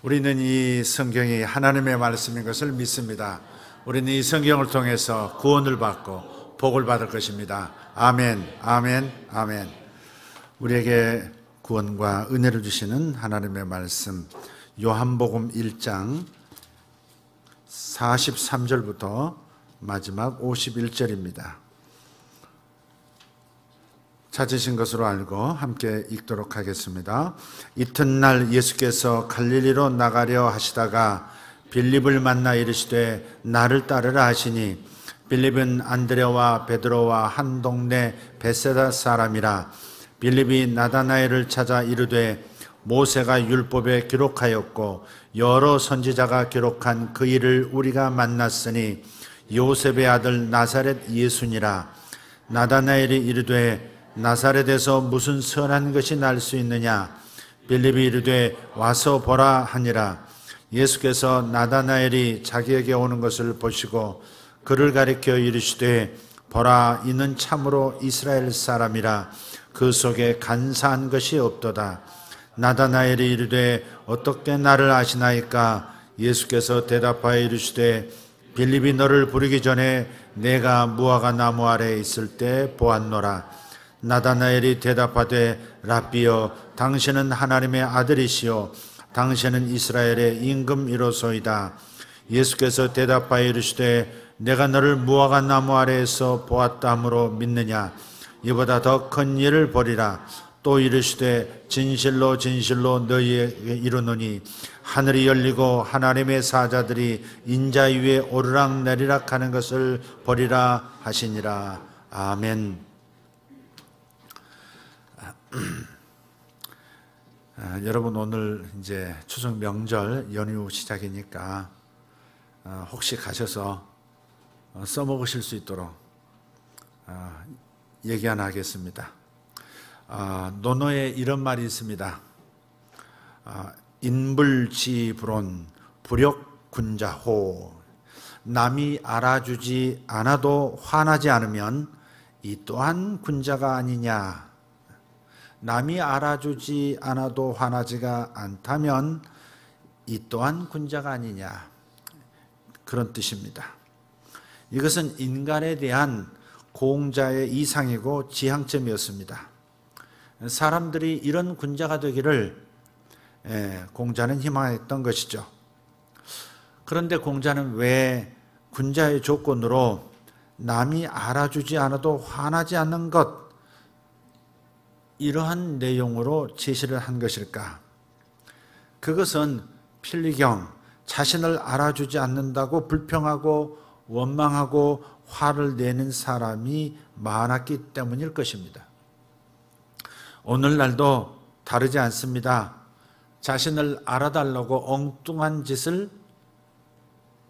우리는 이 성경이 하나님의 말씀인 것을 믿습니다. 우리는 이 성경을 통해서 구원을 받고 복을 받을 것입니다. 아멘, 아멘, 아멘. 우리에게 구원과 은혜를 주시는 하나님의 말씀, 요한복음 1장 43절부터 마지막 51절입니다. 찾으신 것으로 알고 함께 읽도록 하겠습니다. 이튿날 예수께서 갈릴리로 나가려 하시다가 빌립을 만나 이르시되 나를 따르라 하시니 빌립은 안드레와 베드로와 한 동네 베세다 사람이라. 빌립이 나다나엘을 찾아 이르되 모세가 율법에 기록하였고 여러 선지자가 기록한 그 일을 우리가 만났으니 요셉의 아들 나사렛 예수니라. 나다나엘이 이르되 나사렛에서 무슨 선한 것이 날 수 있느냐? 빌립이 이르되 와서 보라 하니라. 예수께서 나다나엘이 자기에게 오는 것을 보시고 그를 가리켜 이르시되 보라, 이는 참으로 이스라엘 사람이라. 그 속에 간사한 것이 없도다. 나다나엘이 이르되 어떻게 나를 아시나이까? 예수께서 대답하여 이르시되 빌립이 너를 부르기 전에 내가 무화과 나무 아래에 있을 때 보았노라. 나다나엘이 대답하되 랍비여, 당신은 하나님의 아들이시요 당신은 이스라엘의 임금이로소이다. 예수께서 대답하여 이르시되 내가 너를 무화과 나무 아래에서 보았다 함으로 믿느냐? 이보다 더 큰 일을 보리라. 또 이르시되 진실로 진실로 너희에게 이르노니 하늘이 열리고 하나님의 사자들이 인자 위에 오르락 내리락 하는 것을 보리라 하시니라. 아멘. 여러분, 오늘 이제 추석 명절 연휴 시작이니까 혹시 가셔서 써먹으실 수 있도록 얘기 하나 하겠습니다. 논어에 이런 말이 있습니다. 인불지불온 불역군자호. 남이 알아주지 않아도 화나지 않으면 이 또한 군자가 아니냐. 남이 알아주지 않아도 화나지가 않다면 이 또한 군자가 아니냐, 그런 뜻입니다. 이것은 인간에 대한 공자의 이상이고 지향점이었습니다. 사람들이 이런 군자가 되기를 공자는 희망했던 것이죠. 그런데 공자는 왜 군자의 조건으로 남이 알아주지 않아도 화나지 않는 것, 이러한 내용으로 제시를 한 것일까? 그것은 필리경, 자신을 알아주지 않는다고 불평하고 원망하고 화를 내는 사람이 많았기 때문일 것입니다. 오늘날도 다르지 않습니다. 자신을 알아달라고 엉뚱한 짓을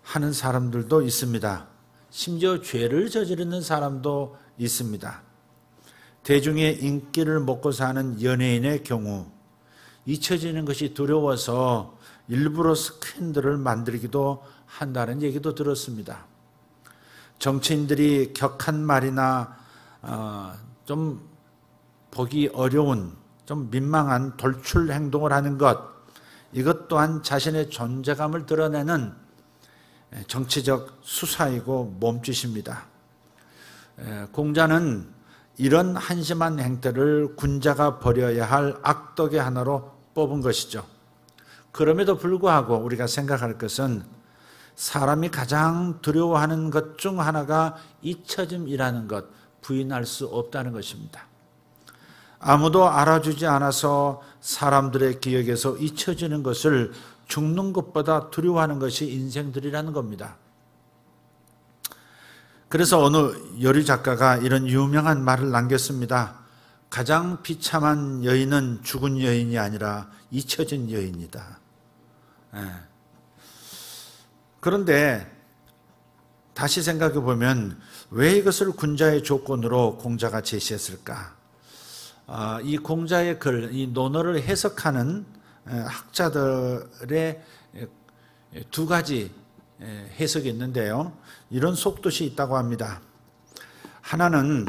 하는 사람들도 있습니다. 심지어 죄를 저지르는 사람도 있습니다. 대중의 인기를 먹고 사는 연예인의 경우 잊혀지는 것이 두려워서 일부러 스캔들을 만들기도 한다는 얘기도 들었습니다. 정치인들이 격한 말이나 좀 보기 어려운, 좀 민망한 돌출 행동을 하는 것, 이것 또한 자신의 존재감을 드러내는 정치적 수사이고 몸짓입니다. 공자는 이런 한심한 행태를 군자가 버려야 할 악덕의 하나로 뽑은 것이죠. 그럼에도 불구하고 우리가 생각할 것은 사람이 가장 두려워하는 것 중 하나가 잊혀짐이라는 것, 부인할 수 없다는 것입니다. 아무도 알아주지 않아서 사람들의 기억에서 잊혀지는 것을 죽는 것보다 두려워하는 것이 인생들이라는 겁니다. 그래서 어느 여류 작가가 이런 유명한 말을 남겼습니다. 가장 비참한 여인은 죽은 여인이 아니라 잊혀진 여인이다. 그런데 다시 생각해 보면 왜 이것을 군자의 조건으로 공자가 제시했을까? 이 공자의 글, 이 논어를 해석하는 학자들의 두 가지 해석이 있는데요. 이런 속뜻이 있다고 합니다. 하나는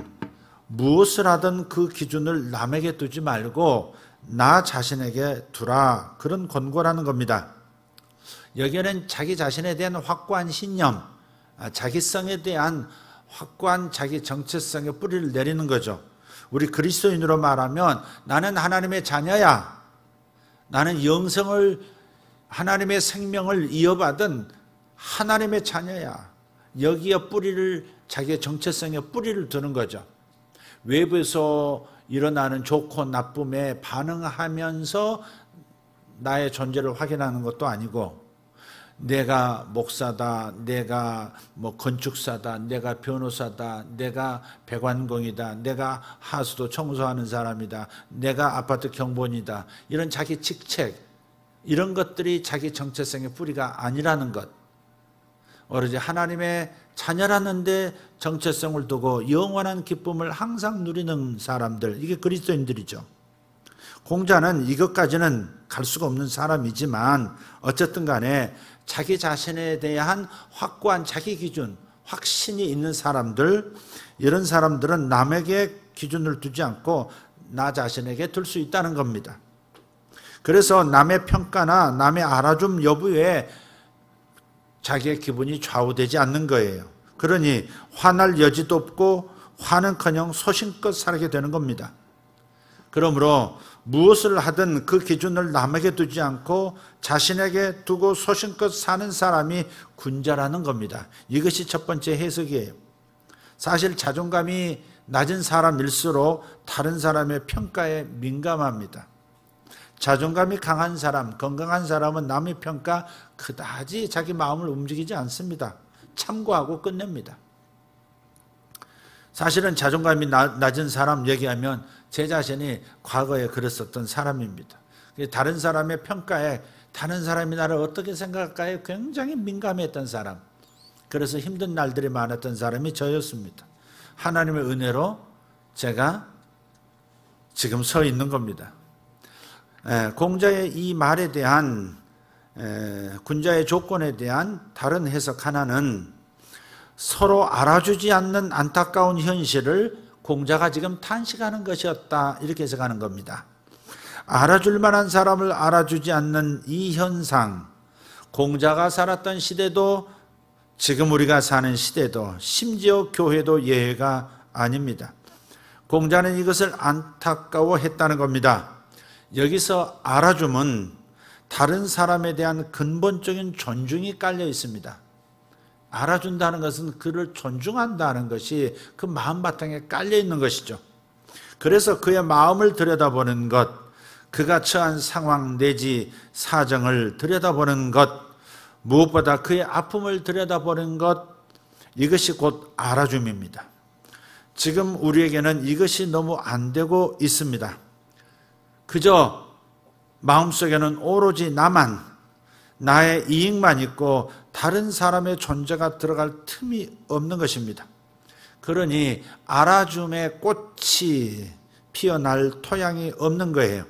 무엇을 하든 그 기준을 남에게 두지 말고 나 자신에게 두라, 그런 권고라는 겁니다. 여기에는 자기 자신에 대한 확고한 신념, 자기성에 대한 확고한 자기 정체성의 뿌리를 내리는 거죠. 우리 그리스도인으로 말하면 나는 하나님의 자녀야. 나는 영성을, 하나님의 생명을 이어받은 하나님의 자녀야. 여기에 뿌리를, 자기의 정체성에 뿌리를 두는 거죠. 외부에서 일어나는 좋고 나쁨에 반응하면서 나의 존재를 확인하는 것도 아니고, 내가 목사다, 내가 건축사다, 내가 변호사다, 내가 배관공이다, 내가 하수도 청소하는 사람이다, 내가 아파트 경본이다, 이런 자기 직책, 이런 것들이 자기 정체성의 뿌리가 아니라는 것. 오로지 하나님의 자녀라는데 정체성을 두고 영원한 기쁨을 항상 누리는 사람들, 이게 그리스도인들이죠. 공자는 이것까지는 갈 수가 없는 사람이지만 어쨌든 간에 자기 자신에 대한 확고한 자기 기준, 확신이 있는 사람들, 이런 사람들은 남에게 기준을 두지 않고 나 자신에게 둘 수 있다는 겁니다. 그래서 남의 평가나 남의 알아줌 여부에 자기의 기분이 좌우되지 않는 거예요. 그러니 화날 여지도 없고 화는커녕 소신껏 살게 되는 겁니다. 그러므로 무엇을 하든 그 기준을 남에게 두지 않고 자신에게 두고 소신껏 사는 사람이 군자라는 겁니다. 이것이 첫 번째 해석이에요. 사실 자존감이 낮은 사람일수록 다른 사람의 평가에 민감합니다. 자존감이 강한 사람, 건강한 사람은 남의 평가 그다지 자기 마음을 움직이지 않습니다. 참고하고 끝냅니다. 사실은 자존감이 낮은 사람 얘기하면 제 자신이 과거에 그랬었던 사람입니다. 다른 사람의 평가에, 다른 사람이 나를 어떻게 생각할까에 굉장히 민감했던 사람, 그래서 힘든 날들이 많았던 사람이 저였습니다. 하나님의 은혜로 제가 지금 서 있는 겁니다. 공자의 이 말에 대한, 군자의 조건에 대한 다른 해석 하나는 서로 알아주지 않는 안타까운 현실을 공자가 지금 탄식하는 것이었다, 이렇게 해석하는 겁니다. 알아줄 만한 사람을 알아주지 않는 이 현상, 공자가 살았던 시대도 지금 우리가 사는 시대도 심지어 교회도 예외가 아닙니다. 공자는 이것을 안타까워했다는 겁니다. 여기서 알아줌은 다른 사람에 대한 근본적인 존중이 깔려 있습니다. 알아준다는 것은 그를 존중한다는 것이 그 마음바탕에 깔려 있는 것이죠. 그래서 그의 마음을 들여다보는 것, 그가 처한 상황 내지 사정을 들여다보는 것, 무엇보다 그의 아픔을 들여다보는 것, 이것이 곧 알아줌입니다. 지금 우리에게는 이것이 너무 안 되고 있습니다. 그저 마음속에는 오로지 나만, 나의 이익만 있고 다른 사람의 존재가 들어갈 틈이 없는 것입니다. 그러니 알아줌의 꽃이 피어날 토양이 없는 거예요.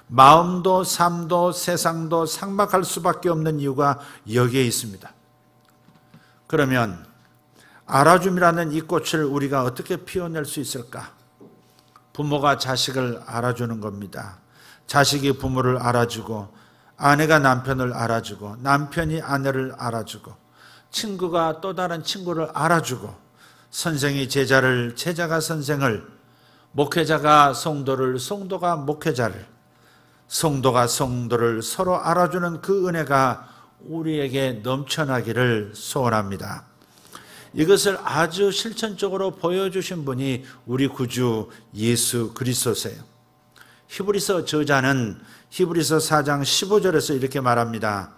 마음도 삶도 세상도 삭막할 수밖에 없는 이유가 여기에 있습니다. 그러면 알아줌이라는 이 꽃을 우리가 어떻게 피워낼 수 있을까? 부모가 자식을 알아주는 겁니다. 자식이 부모를 알아주고, 아내가 남편을 알아주고, 남편이 아내를 알아주고, 친구가 또 다른 친구를 알아주고, 선생이 제자를, 제자가 선생을, 목회자가 성도를, 성도가 목회자를, 성도가 성도를 서로 알아주는 그 은혜가 우리에게 넘쳐나기를 소원합니다. 이것을 아주 실천적으로 보여주신 분이 우리 구주 예수 그리스도세요. 히브리서 저자는 히브리서 4장 15절에서 이렇게 말합니다.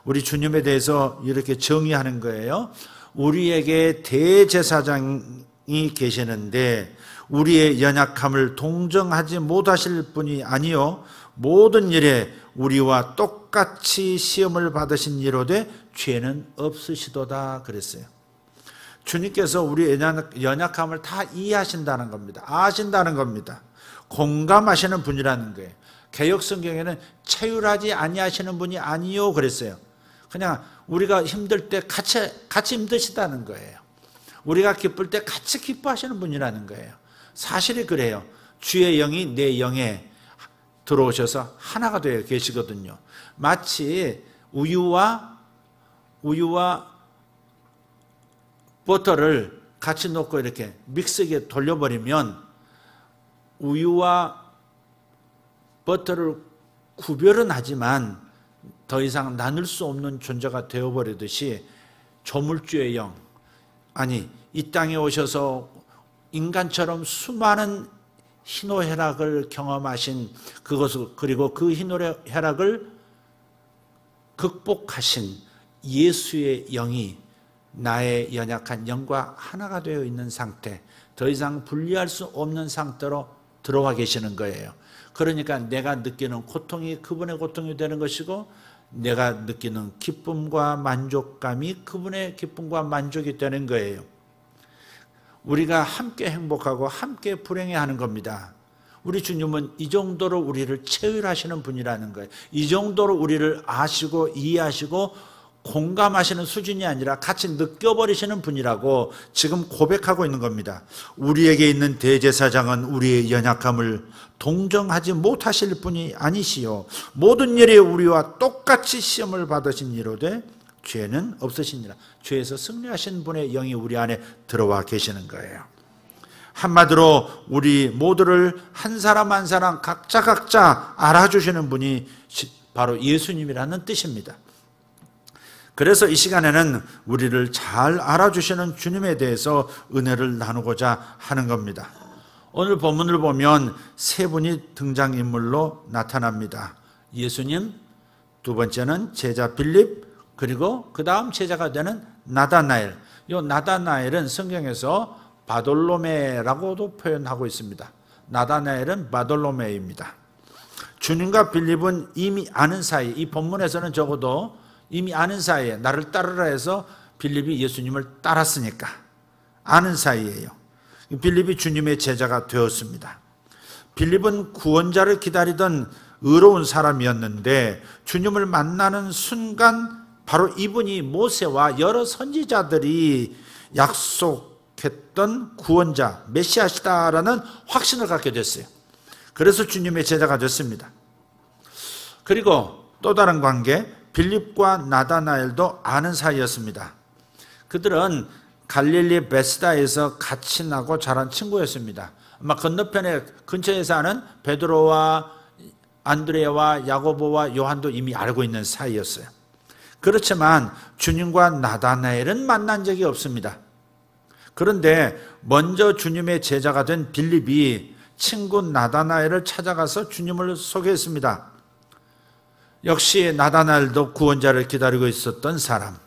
우리 주님에 대해서 이렇게 정의하는 거예요. 우리에게 대제사장이 계시는데 우리의 연약함을 동정하지 못하실 분이 아니요 모든 일에 우리와 똑같이 시험을 받으신 이로되 죄는 없으시도다 그랬어요. 주님께서 우리의 연약함을 다 이해하신다는 겁니다. 아신다는 겁니다. 공감하시는 분이라는 거예요. 개역성경에는 체휼하지 아니하시는 분이 아니요 그랬어요. 그냥 우리가 힘들 때 같이 힘드시다는 거예요. 우리가 기쁠 때 같이 기뻐하시는 분이라는 거예요. 사실이 그래요. 주의 영이 내 영에 들어오셔서 하나가 되어 계시거든요. 마치 우유와 버터를 같이 넣고 이렇게 믹서기에 돌려버리면 우유와 버터를 구별은 하지만 더 이상 나눌 수 없는 존재가 되어버리듯이 조물주의 영, 아니 이 땅에 오셔서 인간처럼 수많은 희노애락을 경험하신 그것을, 그리고 그 희노애락을 극복하신 예수의 영이 나의 연약한 영과 하나가 되어 있는 상태, 더 이상 분리할 수 없는 상태로 들어와 계시는 거예요. 그러니까 내가 느끼는 고통이 그분의 고통이 되는 것이고, 내가 느끼는 기쁨과 만족감이 그분의 기쁨과 만족이 되는 거예요. 우리가 함께 행복하고 함께 불행해하는 겁니다. 우리 주님은 이 정도로 우리를 체휼하시는 분이라는 거예요. 이 정도로 우리를 아시고 이해하시고 공감하시는 수준이 아니라 같이 느껴버리시는 분이라고 지금 고백하고 있는 겁니다. 우리에게 있는 대제사장은 우리의 연약함을 동정하지 못하실 분이 아니시요 모든 일에 우리와 똑같이 시험을 받으신 이로되 죄는 없으시니라. 죄에서 승리하신 분의 영이 우리 안에 들어와 계시는 거예요. 한마디로 우리 모두를 한 사람 한 사람 각자 알아주시는 분이 바로 예수님이라는 뜻입니다. 그래서 이 시간에는 우리를 잘 알아주시는 주님에 대해서 은혜를 나누고자 하는 겁니다. 오늘 본문을 보면 세 분이 등장인물로 나타납니다. 예수님, 두 번째는 제자 빌립, 그리고 그 다음 제자가 되는 나다나엘. 이 나다나엘은 성경에서 바돌로메라고도 표현하고 있습니다. 나다나엘은 바돌로메입니다. 주님과 빌립은 이미 아는 사이, 이 본문에서는 적어도 이미 아는 사이에 나를 따르라 해서 빌립이 예수님을 따랐으니까 아는 사이예요. 빌립이 주님의 제자가 되었습니다. 빌립은 구원자를 기다리던 의로운 사람이었는데 주님을 만나는 순간 바로 이분이 모세와 여러 선지자들이 약속했던 구원자, 메시아시다라는 확신을 갖게 됐어요. 그래서 주님의 제자가 됐습니다. 그리고 또 다른 관계, 빌립과 나다나엘도 아는 사이였습니다. 그들은 갈릴리 베스다에서 같이 나고 자란 친구였습니다. 아마 건너편에 근처에 사는 베드로와 안드레와 야고보와 요한도 이미 알고 있는 사이였어요. 그렇지만 주님과 나다나엘은 만난 적이 없습니다. 그런데 먼저 주님의 제자가 된 빌립이 친구 나다나엘을 찾아가서 주님을 소개했습니다. 역시 나다나엘도 구원자를 기다리고 있었던 사람.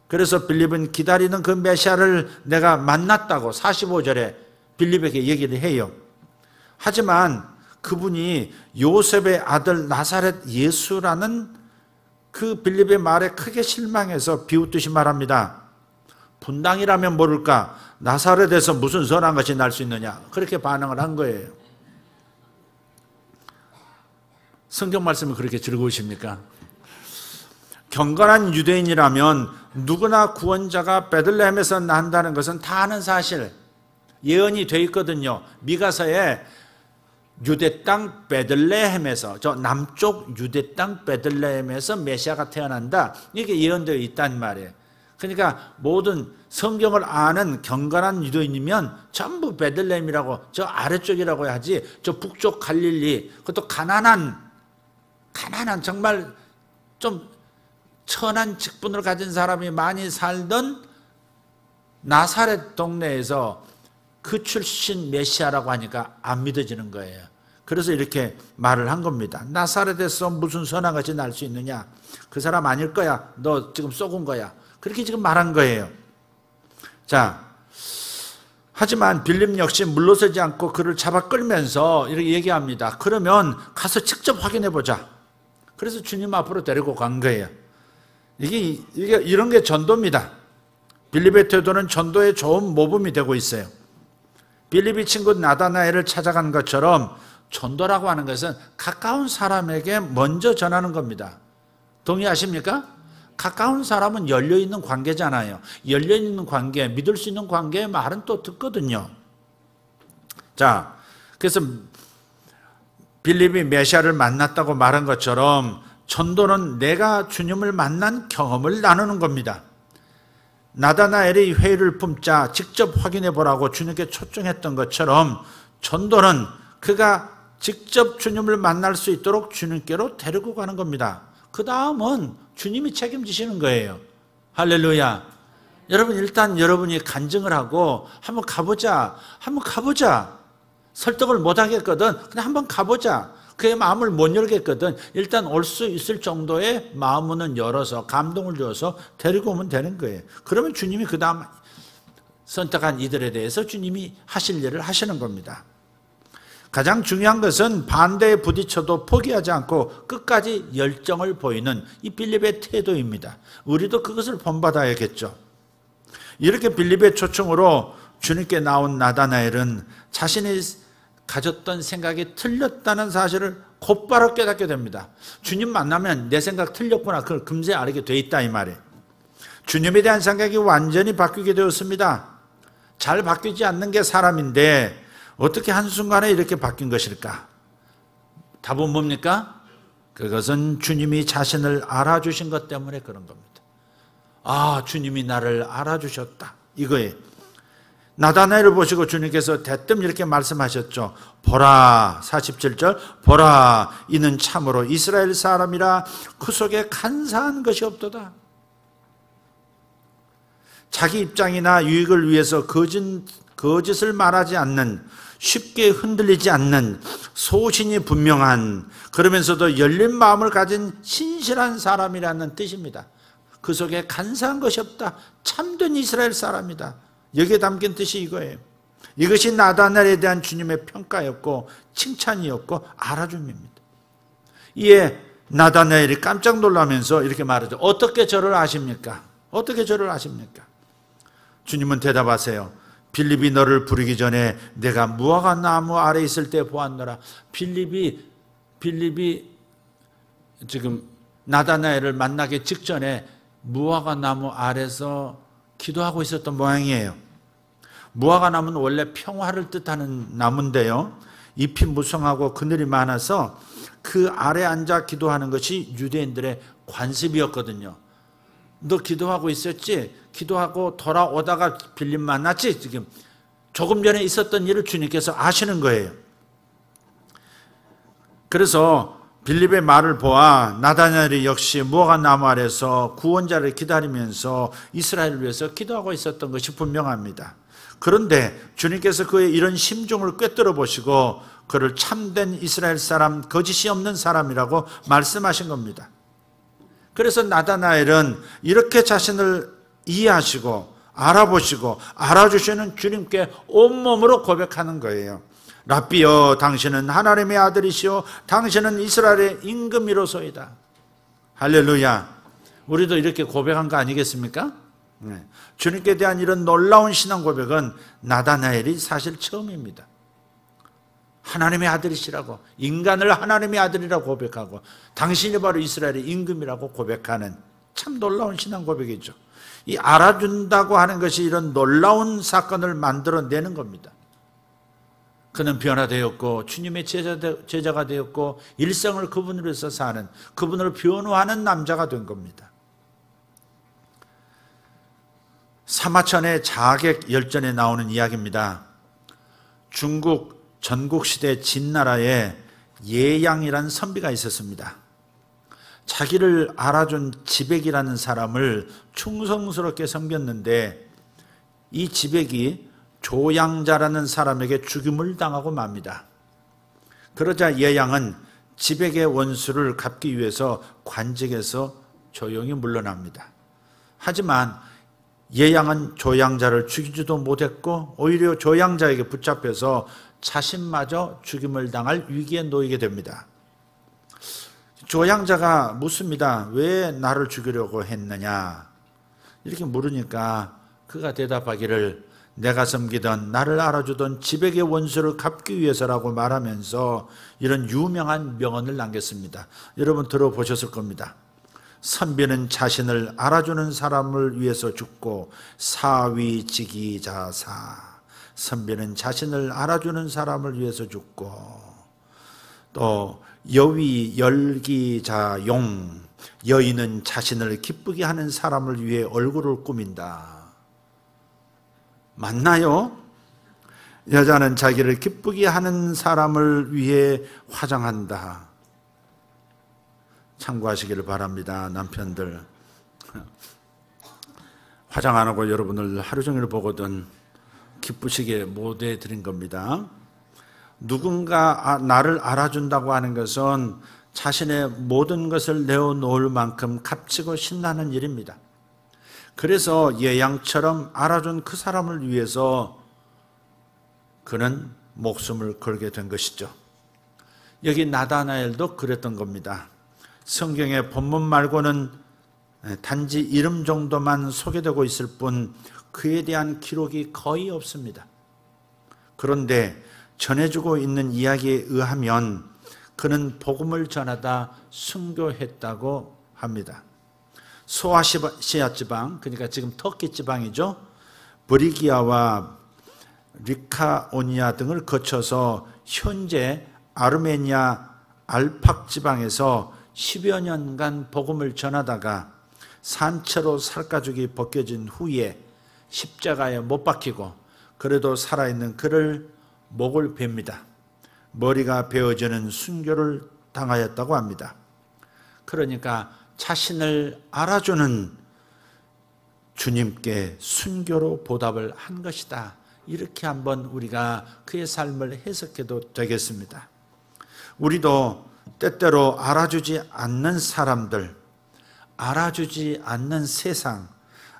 그래서 빌립은 기다리는 그 메시아를 내가 만났다고 45절에 빌립에게 얘기를 해요. 하지만 그분이 요셉의 아들 나사렛 예수라는 그 빌립의 말에 크게 실망해서 비웃듯이 말합니다. 분당이라면 모를까 나사렛에서 무슨 선한 것이 날 수 있느냐, 그렇게 반응을 한 거예요. 성경 말씀이 그렇게 즐거우십니까? 경건한 유대인이라면 누구나 구원자가 베들레헴에서 난다는 것은 다 아는 사실, 예언이 돼 있거든요. 미가서에 유대 땅 베들레헴에서, 저 남쪽 유대 땅 베들레헴에서 메시아가 태어난다, 이게 예언되어 있단 말이에요. 그러니까 모든 성경을 아는 경건한 유대인이면 전부 베들레헴이라고, 저 아래쪽이라고 하지, 저 북쪽 갈릴리, 그것도 가난한 정말 좀 천한 직분을 가진 사람이 많이 살던 나사렛 동네에서 그 출신 메시아라고 하니까 안 믿어지는 거예요. 그래서 이렇게 말을 한 겁니다. 나사렛에서 무슨 선한 것이 날 수 있느냐, 그 사람 아닐 거야, 너 지금 속은 거야, 그렇게 지금 말한 거예요. 자, 하지만 빌립 역시 물러서지 않고 그를 잡아 끌면서 이렇게 얘기합니다. 그러면 가서 직접 확인해 보자. 그래서 주님 앞으로 데리고 간 거예요. 이게 이런 게 전도입니다. 빌립의 태도는 전도의 좋은 모범이 되고 있어요. 빌립이 친구 나다나엘을 찾아간 것처럼 전도라고 하는 것은 가까운 사람에게 먼저 전하는 겁니다. 동의하십니까? 가까운 사람은 열려있는 관계잖아요. 열려있는 관계, 믿을 수 있는 관계의 말은 또 듣거든요. 자, 그래서 빌립이 메시아를 만났다고 말한 것처럼 전도는 내가 주님을 만난 경험을 나누는 겁니다. 나다나엘이 회의를 품자 직접 확인해 보라고 주님께 초청했던 것처럼 전도는 그가 직접 주님을 만날 수 있도록 주님께로 데리고 가는 겁니다. 그 다음은 주님이 책임지시는 거예요. 할렐루야. 여러분, 일단 여러분이 간증을 하고 한번 가보자. 설득을 못 하겠거든. 그냥 한번 가보자. 그의 마음을 못 열겠거든. 일단 올 수 있을 정도의 마음문은 열어서 감동을 줘서 데리고 오면 되는 거예요. 그러면 주님이 그 다음 선택한 이들에 대해서 주님이 하실 일을 하시는 겁니다. 가장 중요한 것은 반대에 부딪혀도 포기하지 않고 끝까지 열정을 보이는 이 빌립의 태도입니다. 우리도 그것을 본받아야겠죠. 이렇게 빌립의 초청으로 주님께 나온 나다나엘은 자신이 가졌던 생각이 틀렸다는 사실을 곧바로 깨닫게 됩니다. 주님 만나면 내 생각 틀렸구나. 그걸 금세 알게 돼 있다 이 말이에요. 주님에 대한 생각이 완전히 바뀌게 되었습니다. 잘 바뀌지 않는 게 사람인데 어떻게 한순간에 이렇게 바뀐 것일까? 답은 뭡니까? 그것은 주님이 자신을 알아주신 것 때문에 그런 겁니다. 아, 주님이 나를 알아주셨다. 이거예요. 나다나엘을 보시고 주님께서 대뜸 이렇게 말씀하셨죠. 보라, 47절, 보라, 이는 참으로 이스라엘 사람이라 그 속에 간사한 것이 없도다. 자기 입장이나 유익을 위해서 거짓을 말하지 않는, 쉽게 흔들리지 않는, 소신이 분명한, 그러면서도 열린 마음을 가진 신실한 사람이라는 뜻입니다. 그 속에 간사한 것이 없다. 참된 이스라엘 사람이다. 여기에 담긴 뜻이 이거예요. 이것이 나다나엘에 대한 주님의 평가였고 칭찬이었고 알아줌입니다. 이에 나다나엘이 깜짝 놀라면서 이렇게 말하죠. 어떻게 저를 아십니까? 어떻게 저를 아십니까? 주님은 대답하세요. 빌립이 너를 부르기 전에 내가 무화과 나무 아래 있을 때 보았노라. 빌립이 지금 나다나엘을 만나기 직전에 무화과 나무 아래서 기도하고 있었던 모양이에요. 무화과 나무는 원래 평화를 뜻하는 나무인데요. 잎이 무성하고 그늘이 많아서 그 아래 앉아 기도하는 것이 유대인들의 관습이었거든요. 너 기도하고 있었지? 기도하고 돌아오다가 빌립 만났지? 지금 조금 전에 있었던 일을 주님께서 아시는 거예요. 그래서 빌립의 말을 보아 나다나엘이 역시 무화과 나무 아래서 구원자를 기다리면서 이스라엘을 위해서 기도하고 있었던 것이 분명합니다. 그런데 주님께서 그의 이런 심중을 꿰뚫어 보시고 그를 참된 이스라엘 사람, 거짓이 없는 사람이라고 말씀하신 겁니다. 그래서 나다나엘은 이렇게 자신을 이해하시고 알아보시고 알아주시는 주님께 온몸으로 고백하는 거예요. 랍비여, 당신은 하나님의 아들이시오, 당신은 이스라엘의 임금이로소이다. 할렐루야. 우리도 이렇게 고백한 거 아니겠습니까? 네. 주님께 대한 이런 놀라운 신앙 고백은 나다나엘이 사실 처음입니다. 하나님의 아들이시라고, 인간을 하나님의 아들이라고 고백하고 당신이 바로 이스라엘의 임금이라고 고백하는 참 놀라운 신앙 고백이죠. 이 알아준다고 하는 것이 이런 놀라운 사건을 만들어내는 겁니다. 그는 변화되었고 주님의 제자가 되었고 일생을 그분을 위해서 사는, 그분을 변호하는 남자가 된 겁니다. 사마천의 자객 열전에 나오는 이야기입니다. 중국 전국시대 진나라에 예양이라는 선비가 있었습니다. 자기를 알아준 지백이라는 사람을 충성스럽게 섬겼는데 이 지백이 조양자라는 사람에게 죽임을 당하고 맙니다. 그러자 예양은 지백의 원수를 갚기 위해서 관직에서 조용히 물러납니다. 하지만 예양은 조양자를 죽이지도 못했고 오히려 조양자에게 붙잡혀서 자신마저 죽임을 당할 위기에 놓이게 됩니다. 조양자가 묻습니다. 왜 나를 죽이려고 했느냐? 이렇게 물으니까 그가 대답하기를 내가 섬기던, 나를 알아주던 지백의 원수를 갚기 위해서라고 말하면서 이런 유명한 명언을 남겼습니다. 여러분 들어보셨을 겁니다. 선비는 자신을 알아주는 사람을 위해서 죽고 사위직이자사. 선비는 자신을 알아주는 사람을 위해서 죽고 또 여위 열기자용, 여인은 자신을 기쁘게 하는 사람을 위해 얼굴을 꾸민다. 맞나요? 여자는 자기를 기쁘게 하는 사람을 위해 화장한다. 참고하시기를 바랍니다. 남편들, 화장 안 하고 여러분을 하루 종일 보거든 기쁘시게 못 해드린 겁니다. 누군가 나를 알아준다고 하는 것은 자신의 모든 것을 내어놓을 만큼 값지고 신나는 일입니다. 그래서 예양처럼 알아준 그 사람을 위해서 그는 목숨을 걸게 된 것이죠. 여기 나다나엘도 그랬던 겁니다. 성경의 본문 말고는 단지 이름 정도만 소개되고 있을 뿐 그에 대한 기록이 거의 없습니다. 그런데 전해주고 있는 이야기에 의하면 그는 복음을 전하다 순교했다고 합니다. 소아시아 지방, 그러니까 지금 터키 지방이죠. 브리기아와 리카오니아 등을 거쳐서 현재 아르메니아 알팍 지방에서 10여 년간 복음을 전하다가 산채로 살가죽이 벗겨진 후에 십자가에 못 박히고 그래도 살아있는 그를 목을 베입니다. 머리가 베어지는 순교를 당하였다고 합니다. 그러니까 자신을 알아주는 주님께 순교로 보답을 한 것이다. 이렇게 한번 우리가 그의 삶을 해석해도 되겠습니다. 우리도 때때로 알아주지 않는 사람들, 알아주지 않는 세상,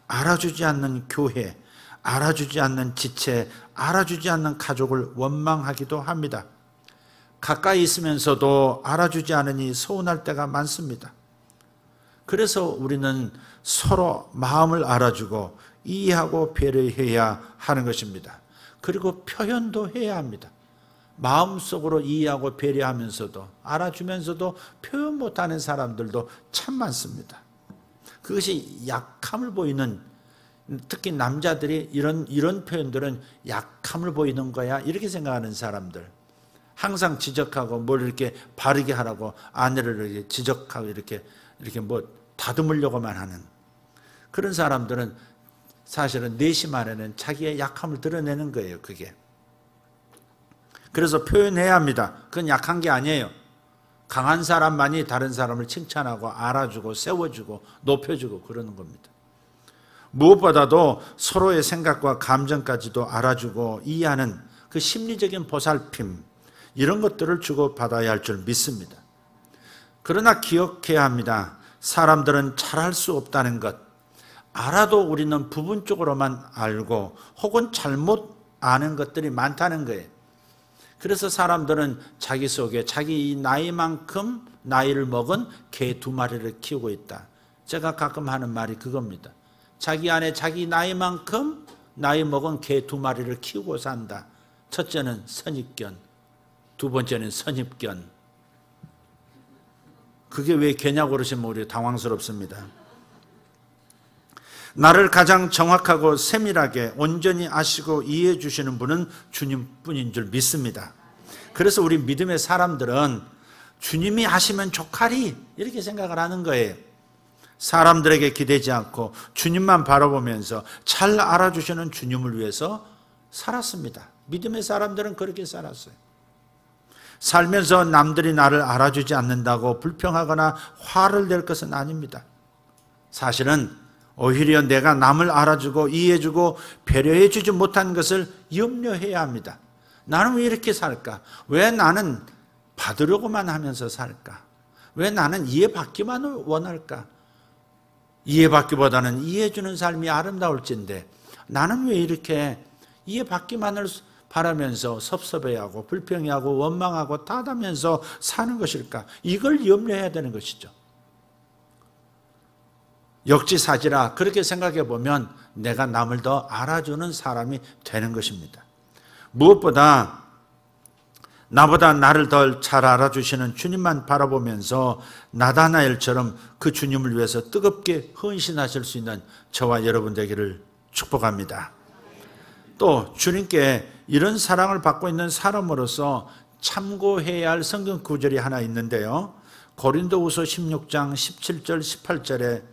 알아주지 않는 교회, 알아주지 않는 지체, 알아주지 않는 가족을 원망하기도 합니다. 가까이 있으면서도 알아주지 않으니 서운할 때가 많습니다. 그래서 우리는 서로 마음을 알아주고 이해하고 배려해야 하는 것입니다. 그리고 표현도 해야 합니다. 마음속으로 이해하고 배려하면서도 알아주면서도 표현 못하는 사람들도 참 많습니다. 그것이 약함을 보이는, 특히 남자들이 이런 표현들은 약함을 보이는 거야 이렇게 생각하는 사람들, 항상 지적하고 뭘 이렇게 바르게 하라고 아내를 이렇게 지적하고 이렇게 뭐 다듬으려고만 하는 그런 사람들은 사실은 내심 안에는 자기의 약함을 드러내는 거예요. 그게. 그래서 표현해야 합니다. 그건 약한 게 아니에요. 강한 사람만이 다른 사람을 칭찬하고 알아주고 세워주고 높여주고 그러는 겁니다. 무엇보다도 서로의 생각과 감정까지도 알아주고 이해하는 그 심리적인 보살핌, 이런 것들을 주고받아야 할 줄 믿습니다. 그러나 기억해야 합니다. 사람들은 잘할 수 없다는 것, 알아도 우리는 부분적으로만 알고 혹은 잘못 아는 것들이 많다는 거예요. 그래서 사람들은 자기 속에 자기 나이만큼 나이를 먹은 개 2마리를 키우고 있다. 제가 가끔 하는 말이 그겁니다. 자기 안에 자기 나이만큼 나이 먹은 개 2마리를 키우고 산다. 첫째는 선입견, 두 번째는 선입견. 그게 왜 개냐고 그러시면 우리 당황스럽습니다. 나를 가장 정확하고 세밀하게 온전히 아시고 이해해 주시는 분은 주님뿐인 줄 믿습니다. 그래서 우리 믿음의 사람들은 주님이 하시면 좋하리 이렇게 생각을 하는 거예요. 사람들에게 기대지 않고 주님만 바라보면서 잘 알아주시는 주님을 위해서 살았습니다. 믿음의 사람들은 그렇게 살았어요. 살면서 남들이 나를 알아주지 않는다고 불평하거나 화를 낼 것은 아닙니다. 사실은 오히려 내가 남을 알아주고 이해해주고 배려해주지 못한 것을 염려해야 합니다. 나는 왜 이렇게 살까? 왜 나는 받으려고만 하면서 살까? 왜 나는 이해받기만 원할까? 이해받기보다는 이해해주는 삶이 아름다울진데 나는 왜 이렇게 이해받기만을 바라면서 섭섭해하고 불평해하고 원망하고 탓하면서 사는 것일까? 이걸 염려해야 되는 것이죠. 역지사지라 그렇게 생각해 보면 내가 남을 더 알아주는 사람이 되는 것입니다. 무엇보다 나보다 나를 더 잘 알아주시는 주님만 바라보면서 나다나엘처럼 그 주님을 위해서 뜨겁게 헌신하실 수 있는 저와 여러분 되기를 축복합니다. 또 주님께 이런 사랑을 받고 있는 사람으로서 참고해야 할 성경 구절이 하나 있는데요. 고린도후서 16장 17절 18절에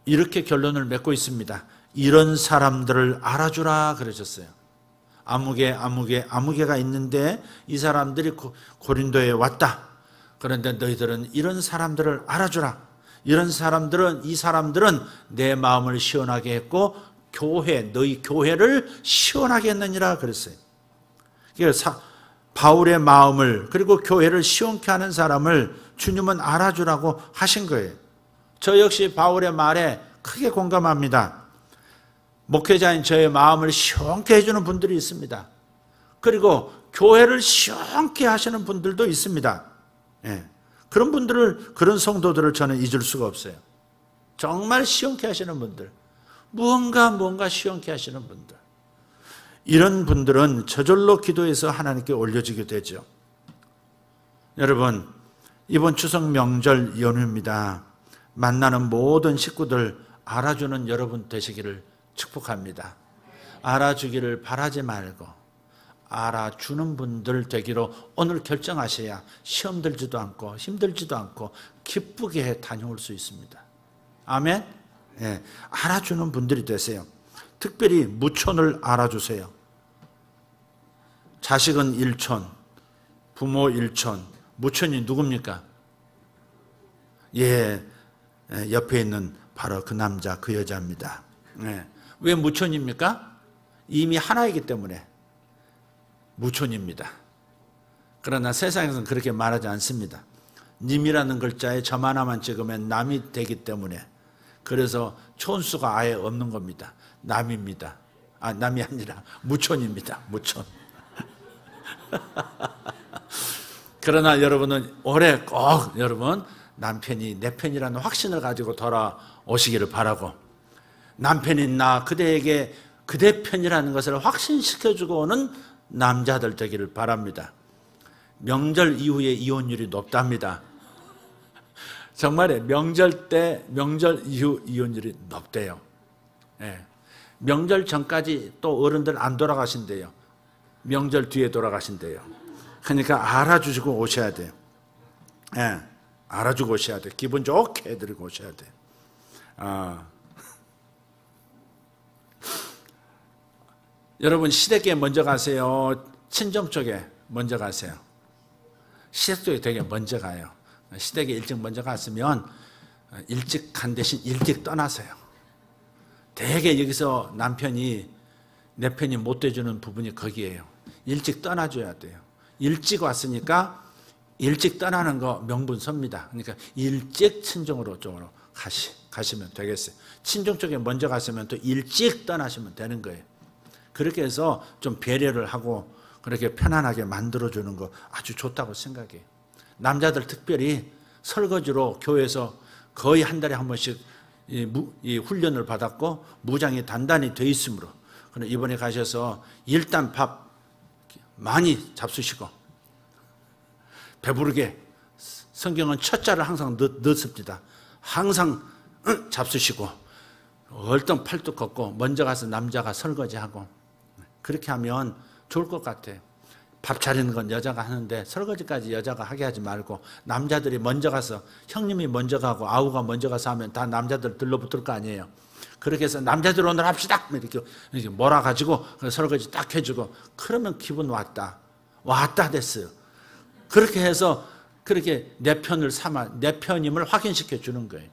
이렇게 결론을 맺고 있습니다. 이런 사람들을 알아주라 그러셨어요. 아무개가 있는데 이 사람들이 고린도에 왔다. 그런데 너희들은 이런 사람들을 알아주라. 이 사람들은 내 마음을 시원하게 했고 너희 교회를 시원하게 했느니라 그랬어요. 그래서 바울의 마음을 그리고 교회를 시원케 하는 사람을 주님은 알아주라고 하신 거예요. 저 역시 바울의 말에 크게 공감합니다. 목회자인 저의 마음을 시원케 해주는 분들이 있습니다. 그리고 교회를 시원케 하시는 분들도 있습니다. 예. 그런 성도들을 저는 잊을 수가 없어요. 정말 시원케 하시는 분들, 무언가 시원케 하시는 분들, 이런 분들은 저절로 기도해서 하나님께 올려지게 되죠. 여러분, 이번 추석 명절 연휴입니다. 만나는 모든 식구들 알아주는 여러분 되시기를 축복합니다. 알아주기를 바라지 말고 알아주는 분들 되기로 오늘 결정하셔야 시험 들지도 않고 힘들지도 않고 기쁘게 다녀올 수 있습니다. 아멘? 네, 알아주는 분들이 되세요. 특별히 무촌을 알아주세요. 자식은 일촌, 부모 일촌, 무촌이 누굽니까? 예, 옆에 있는 바로 그 남자, 그 여자입니다. 네. 왜 무촌입니까? 이미 하나이기 때문에 무촌입니다. 그러나 세상에서는 그렇게 말하지 않습니다. 님이라는 글자에 점 하나만 찍으면 남이 되기 때문에 그래서 촌수가 아예 없는 겁니다. 남입니다. 남이 아니라 무촌입니다. 무촌. 그러나 여러분은 올해 꼭 여러분 남편이 내 편이라는 확신을 가지고 돌아오시기를 바라고 남편이 나 그대에게 그대 편이라는 것을 확신시켜주고 오는 남자들 되기를 바랍니다. 명절 이후에 이혼율이 높답니다. 정말에 명절 이후 이혼율이 높대요. 예. 명절 전까지 또 어른들 안 돌아가신대요. 명절 뒤에 돌아가신대요. 그러니까 알아주시고 오셔야 돼요. 예. 알아주고 오셔야 돼요. 기분 좋게 해드리고 오셔야 돼요. 여러분 시댁에 먼저 가세요? 친정 쪽에 먼저 가세요? 시댁 쪽에 되게 먼저 가요. 시댁에 일찍 먼저 갔으면 일찍 간 대신 일찍 떠나세요. 되게 여기서 남편이 내 편이 못 돼주는 부분이 거기에요. 일찍 떠나줘야 돼요. 일찍 왔으니까 일찍 떠나는 거 명분섭니다. 그러니까 일찍 친정으로 쪽으로 가시면 되겠어요. 친정 쪽에 먼저 갔으면 또 일찍 떠나시면 되는 거예요. 그렇게 해서 좀 배려를 하고 그렇게 편안하게 만들어주는 거 아주 좋다고 생각해요. 남자들 특별히 설거지로 교회에서 거의 한 달에 한 번씩 이 훈련을 받았고 무장이 단단히 돼 있으므로 이번에 가셔서 일단 밥 많이 잡수시고 배부르게 성경은 첫 자를 항상 넣습니다. 항상 잡수시고 얼떨 팔뚝 걷고 먼저 가서 남자가 설거지하고 그렇게 하면 좋을 것 같아요. 밥 차리는 건 여자가 하는데 설거지까지 여자가 하게 하지 말고 남자들이 먼저 가서 형님이 먼저 가고 아우가 먼저 가서 하면 다 남자들 들러붙을 거 아니에요. 그렇게 해서 남자들 오늘 합시다 이렇게 몰아가지고 설거지 딱 해주고 그러면 기분 왔다 됐어요. 그렇게 해서 그렇게 내 편을 삼아 내 편임을 확인시켜 주는 거예요.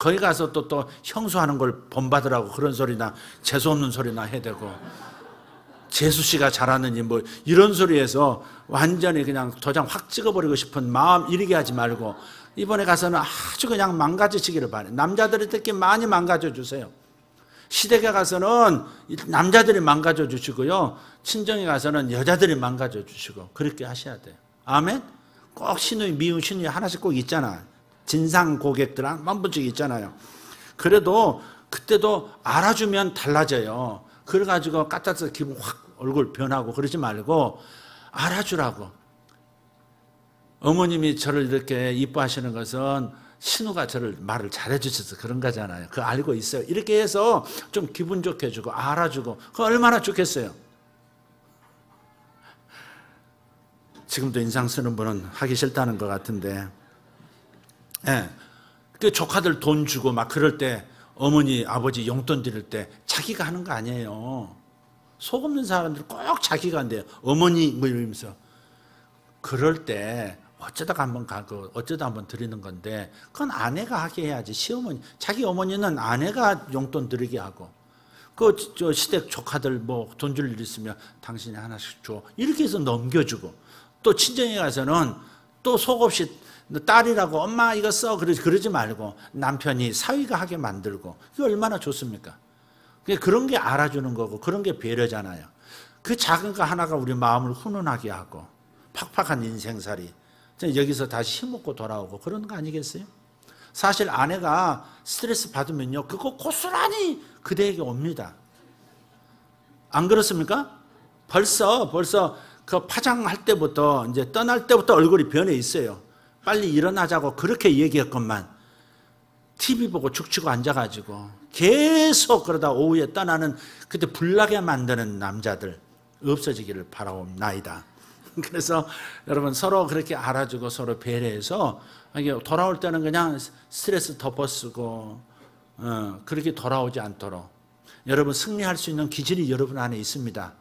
거기 가서 또 형수하는 걸 본받으라고 그런 소리나 재수없는 소리나 해대고 재수 씨가 잘하느니 뭐 이런 소리에서 완전히 그냥 도장 확 찍어버리고 싶은 마음 이르게 하지 말고 이번에 가서는 아주 그냥 망가지시기를 바라요. 남자들이 특히 많이 망가져 주세요. 시댁에 가서는 남자들이 망가져 주시고요. 친정에 가서는 여자들이 망가져 주시고 그렇게 하셔야 돼요. 아멘? 꼭 시누이 미운 시누이 하나씩 꼭 있잖아. 진상 고객들 한 번씩 있잖아요. 그래도 그때도 알아주면 달라져요. 그래가지고 까딱서 기분 확 얼굴 변하고 그러지 말고 알아주라고. 어머님이 저를 이렇게 이뻐하시는 것은 신우가 저를 말을 잘해주셔서 그런 거잖아요. 그거 알고 있어요. 이렇게 해서 좀 기분 좋게 해주고 알아주고 그거 얼마나 좋겠어요. 지금도 인상 쓰는 분은 하기 싫다는 것 같은데, 예. 그 조카들 돈 주고 막 그럴 때 어머니, 아버지 용돈 드릴 때 자기가 하는 거 아니에요. 속 없는 사람들 꼭 자기가 한대요. 어머니 뭐 이러면서. 그럴 때 어쩌다가 한번 가고 어쩌다 한번 드리는 건데 그건 아내가 하게 해야지. 시어머니, 자기 어머니는 아내가 용돈 드리게 하고 저 시댁 조카들 뭐 돈 줄 일 있으면 당신이 하나씩 줘. 이렇게 해서 넘겨주고 또 친정에 가서는 또 속없이 딸이라고 엄마 이거 써 그러지 말고 남편이 사위가 하게 만들고 그게 얼마나 좋습니까? 그런 게 알아주는 거고 그런 게 배려잖아요. 그 작은 거 하나가 우리 마음을 훈훈하게 하고 팍팍한 인생살이 여기서 다시 힘먹고 돌아오고 그런 거 아니겠어요? 사실 아내가 스트레스 받으면요 그거 고스란히 그대에게 옵니다. 안 그렇습니까? 벌써 그 파장할 때부터 이제 떠날 때부터 얼굴이 변해 있어요. 빨리 일어나자고 그렇게 얘기했건만 TV 보고 죽치고 앉아가지고 계속 그러다 오후에 떠나는 그때 불나게 만드는 남자들 없어지기를 바라옵나이다. 그래서 여러분 서로 그렇게 알아주고 서로 배려해서 돌아올 때는 그냥 스트레스 덮어쓰고 그렇게 돌아오지 않도록 여러분 승리할 수 있는 기질이 여러분 안에 있습니다.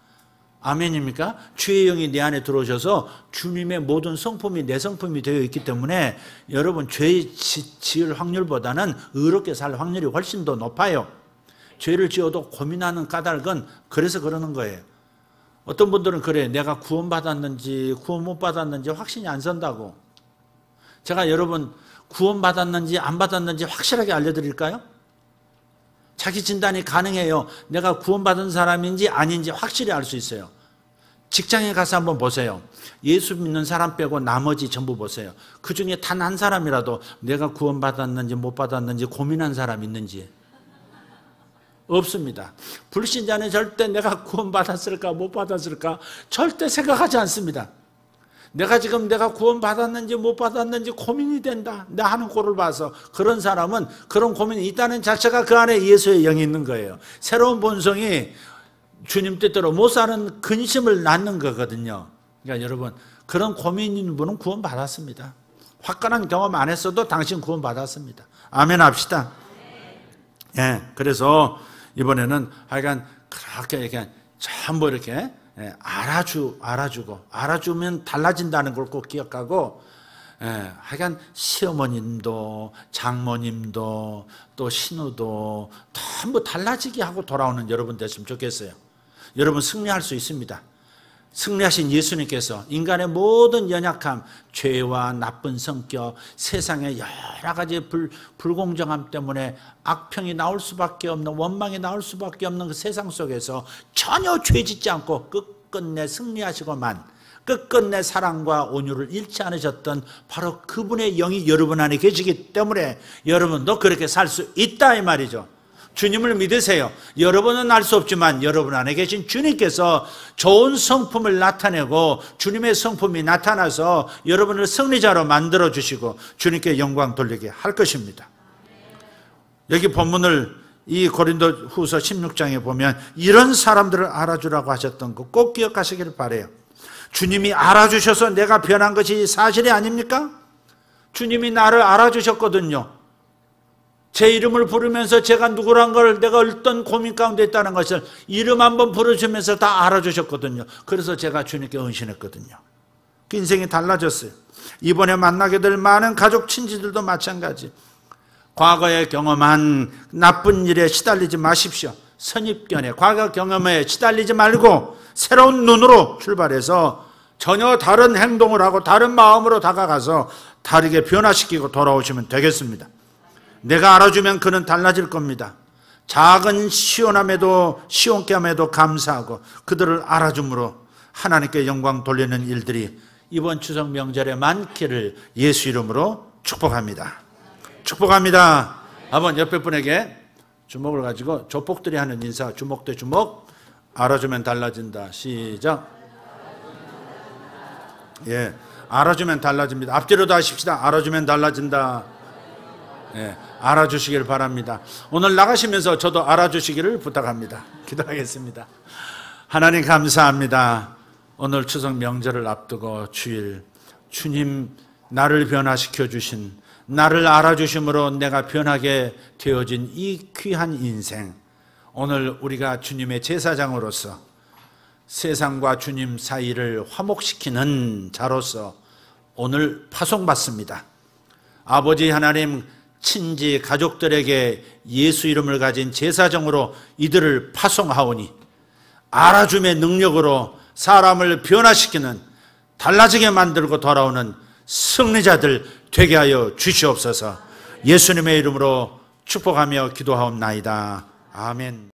아멘입니까? 주의 영이 내 안에 들어오셔서 주님의 모든 성품이 내 성품이 되어 있기 때문에 여러분 죄 지을 확률보다는 의롭게 살 확률이 훨씬 더 높아요. 죄를 지어도 고민하는 까닭은 그래서 그러는 거예요. 어떤 분들은 그래요. 내가 구원받았는지 구원 못 받았는지 확신이 안 선다고. 제가 여러분 구원받았는지 안 받았는지 확실하게 알려드릴까요? 자기 진단이 가능해요. 내가 구원받은 사람인지 아닌지 확실히 알 수 있어요. 직장에 가서 한번 보세요. 예수 믿는 사람 빼고 나머지 전부 보세요. 그 중에 단 한 사람이라도 내가 구원받았는지 못 받았는지 고민한 사람 있는지 없습니다. 불신자는 절대 내가 구원받았을까 못 받았을까 절대 생각하지 않습니다. 내가 구원받았는지 못 받았는지 고민이 된다. 내 하는 꼴을 봐서 그런 사람은 그런 고민이 있다는 자체가 그 안에 예수의 영이 있는 거예요. 새로운 본성이 주님 뜻대로 못 사는 근심을 낳는 거거든요. 그러니까 여러분 그런 고민 있는 분은 구원받았습니다. 화끈한 경험 안 했어도 당신 구원받았습니다. 아멘 합시다. 예, 그래서 이번에는 하여간 그렇게 이렇게 전부 이렇게 알아주면 달라진다는 걸 꼭 기억하고, 하여간 시어머님도 장모님도 또 신우도 전부 달라지게 하고 돌아오는 여러분 됐으면 좋겠어요. 여러분 승리할 수 있습니다. 승리하신 예수님께서 인간의 모든 연약함, 죄와 나쁜 성격, 세상의 여러 가지 불공정함 때문에 악평이 나올 수밖에 없는, 원망이 나올 수밖에 없는 그 세상 속에서 전혀 죄짓지 않고 끝끝내 승리하시고만 끝끝내 사랑과 온유를 잃지 않으셨던 바로 그분의 영이 여러분 안에 계시기 때문에 여러분도 그렇게 살 수 있다 이 말이죠. 주님을 믿으세요. 여러분은 알 수 없지만 여러분 안에 계신 주님께서 좋은 성품을 나타내고 주님의 성품이 나타나서 여러분을 승리자로 만들어주시고 주님께 영광 돌리게 할 것입니다. 여기 본문을 이 고린도 후서 16장에 보면 이런 사람들을 알아주라고 하셨던 거 꼭 기억하시기를 바라요. 주님이 알아주셔서 내가 변한 것이 사실이 아닙니까? 주님이 나를 알아주셨거든요. 제 이름을 부르면서 제가 누구란 걸 내가 어떤 고민 가운데 있다는 것을 이름 한번 부르시면서 다 알아주셨거든요. 그래서 제가 주님께 헌신했거든요. 그 인생이 달라졌어요. 이번에 만나게 될 많은 가족 친지들도 마찬가지. 과거에 경험한 나쁜 일에 시달리지 마십시오. 선입견에 과거 경험에 시달리지 말고 새로운 눈으로 출발해서 전혀 다른 행동을 하고 다른 마음으로 다가가서 다르게 변화시키고 돌아오시면 되겠습니다. 내가 알아주면 그는 달라질 겁니다. 작은 시원함에도 감사하고 그들을 알아줌으로 하나님께 영광 돌리는 일들이 이번 추석 명절에 많기를 예수 이름으로 축복합니다. 축복합니다. 한번 옆에 분에게 주먹을 가지고 조폭들이 하는 인사, 주먹 대 주먹. 알아주면 달라진다. 시작. 예, 알아주면 달라집니다. 앞뒤로도 하십시다. 알아주면 달라진다. 예, 알아주시길 바랍니다. 오늘 나가시면서 저도 알아주시기를 부탁합니다. 기도하겠습니다. 하나님 감사합니다. 오늘 추석 명절을 앞두고 주일, 주님 나를 변화시켜 주신, 나를 알아주심으로 내가 변하게 되어진 이 귀한 인생, 오늘 우리가 주님의 제사장으로서 세상과 주님 사이를 화목시키는 자로서 오늘 파송받습니다. 아버지 하나님, 친지 가족들에게 예수 이름을 가진 제사장으로 이들을 파송하오니 알아줌의 능력으로 사람을 변화시키는, 달라지게 만들고 돌아오는 승리자들 되게 하여 주시옵소서. 예수님의 이름으로 축복하며 기도하옵나이다. 아멘.